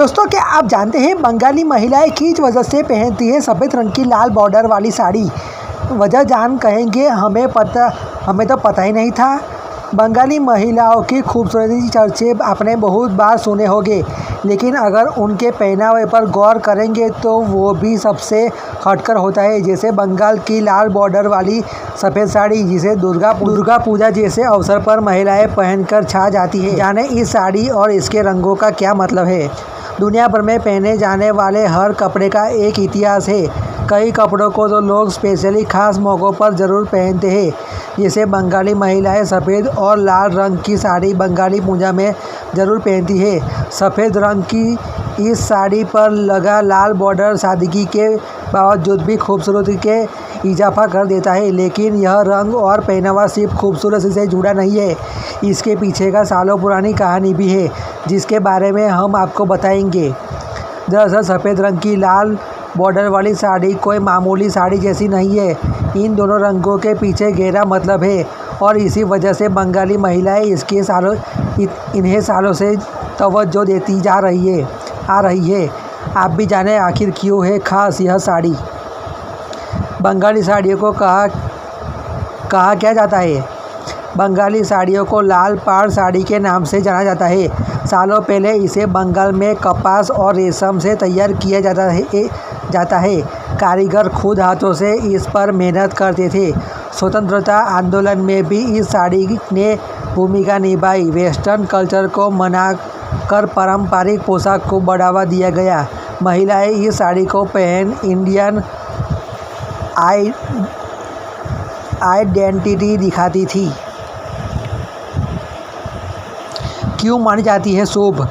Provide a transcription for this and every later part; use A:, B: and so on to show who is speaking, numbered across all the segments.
A: दोस्तों, क्या आप जानते हैं बंगाली महिलाएं किस वजह से पहनती है सफ़ेद रंग की लाल बॉर्डर वाली साड़ी। वजह जान कहेंगे हमें तो पता ही नहीं था। बंगाली महिलाओं की खूबसूरती चर्चे आपने बहुत बार सुने होंगे, लेकिन अगर उनके पहनावे पर गौर करेंगे तो वो भी सबसे हटकर होता है। जैसे बंगाल की लाल बॉर्डर वाली सफ़ेद साड़ी, जिसे दुर्गा पूजा जैसे अवसर पर महिलाएं पहनकर छा जाती है। जाने इस साड़ी और इसके रंगों का क्या मतलब है। दुनिया भर में पहने जाने वाले हर कपड़े का एक इतिहास है। कई कपड़ों को तो लोग स्पेशली खास मौक़ों पर ज़रूर पहनते हैं। जैसे बंगाली महिलाएं सफ़ेद और लाल रंग की साड़ी बंगाली पूजा में ज़रूर पहनती है। सफ़ेद रंग की इस साड़ी पर लगा लाल बॉर्डर सादगी के बावजूद भी खूबसूरती के इजाफा कर देता है। लेकिन यह रंग और पहनावा सिर्फ खूबसूरती से जुड़ा नहीं है, इसके पीछे का सालों पुरानी कहानी भी है, जिसके बारे में हम आपको बताएंगे। दरअसल सफ़ेद रंग की लाल बॉर्डर वाली साड़ी कोई मामूली साड़ी जैसी नहीं है। इन दोनों रंगों के पीछे गहरा मतलब है और इसी वजह से बंगाली महिलाएं इन्हें सालों से तवज्जो देती आ रही है। आप भी जानें आखिर क्यों है खास यह साड़ी। बंगाली साड़ियों को कहा क्या जाता है। बंगाली साड़ियों को लाल पाड़ साड़ी के नाम से जाना जाता है। सालों पहले इसे बंगाल में कपास और रेशम से तैयार किया जाता है। कारीगर खुद हाथों से इस पर मेहनत करते थे। स्वतंत्रता आंदोलन में भी इस साड़ी ने भूमिका निभाई। वेस्टर्न कल्चर को मनाकर पारंपरिक पोशाक को बढ़ावा दिया गया। महिलाएं इस साड़ी को पहन इंडियन आइडेंटिटी दिखाती थी। क्यों मानी जाती है शुभ।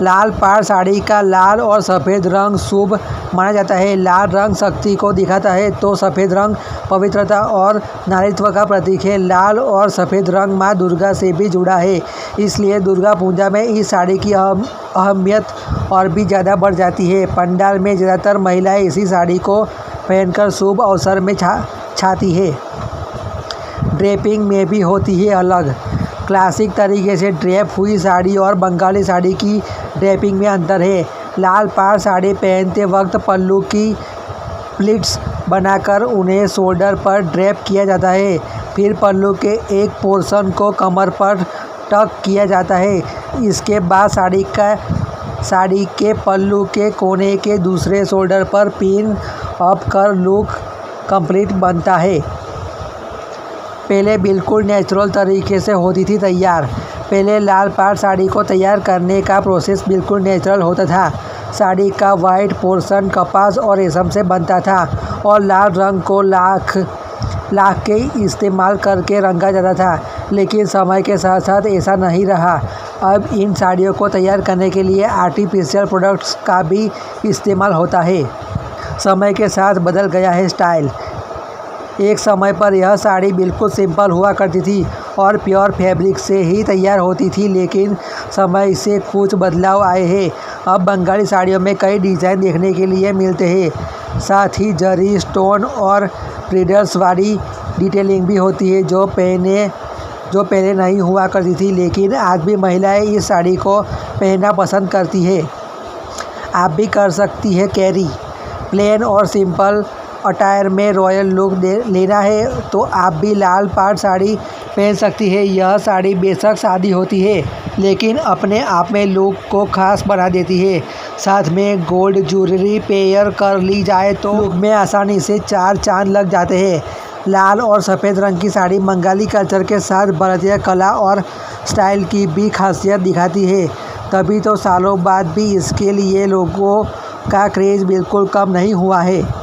A: लाल पाड़ साड़ी का लाल और सफ़ेद रंग शुभ माना जाता है। लाल रंग शक्ति को दिखाता है तो सफ़ेद रंग पवित्रता और नारीत्व का प्रतीक है। लाल और सफ़ेद रंग माँ दुर्गा से भी जुड़ा है, इसलिए दुर्गा पूजा में इस साड़ी की अहमियत और भी ज़्यादा बढ़ जाती है। पंडाल में ज़्यादातर महिलाएं इसी साड़ी को पहनकर शुभ अवसर में छाती है। ड्रेपिंग में भी होती है अलग। क्लासिक तरीके से ड्रेप हुई साड़ी और बंगाली साड़ी की ड्रेपिंग में अंतर है। लाल पाड़ साड़ी पहनते वक्त पल्लू की प्लीट्स बनाकर उन्हें शोल्डर पर ड्रेप किया जाता है। फिर पल्लू के एक पोर्शन को कमर पर टक किया जाता है। इसके बाद साड़ी के पल्लू के कोने के दूसरे शोल्डर पर पिन अप कर लुक कंप्लीट बनता है। पहले बिल्कुल नेचुरल तरीके से होती थी तैयार। पहले लाल पाड़ साड़ी को तैयार करने का प्रोसेस बिल्कुल नेचुरल होता था। साड़ी का वाइट पोर्शन कपास और रेशम से बनता था और लाल रंग को लाख के इस्तेमाल करके रंगा जाता था। लेकिन समय के साथ साथ ऐसा नहीं रहा। अब इन साड़ियों को तैयार करने के लिए आर्टिफिशियल प्रोडक्ट्स का भी इस्तेमाल होता है। समय के साथ बदल गया है स्टाइल। एक समय पर यह साड़ी बिल्कुल सिंपल हुआ करती थी और प्योर फैब्रिक से ही तैयार होती थी, लेकिन समय से कुछ बदलाव आए हैं। अब बंगाली साड़ियों में कई डिज़ाइन देखने के लिए मिलते हैं। साथ ही जरी, स्टोन और प्रिडल्स वाली डिटेलिंग भी होती है जो पहले नहीं हुआ करती थी। लेकिन आज भी महिलाएं इस साड़ी को पहनना पसंद करती है। आप भी कर सकती है कैरी। प्लेन और सिंपल अटायर में रॉयल लुक लेना है तो आप भी लाल पाड़ साड़ी पहन सकती है। यह साड़ी बेशक सादी होती है, लेकिन अपने आप में लुक को खास बना देती है। साथ में गोल्ड ज्वेलरी पेयर कर ली जाए तो लुक में आसानी से 4 चांद लग जाते हैं। लाल और सफ़ेद रंग की साड़ी बंगाली कल्चर के साथ भारतीय कला और स्टाइल की भी खासियत दिखाती है। तभी तो सालों बाद भी इसके लिए लोगों का क्रेज़ बिल्कुल कम नहीं हुआ है।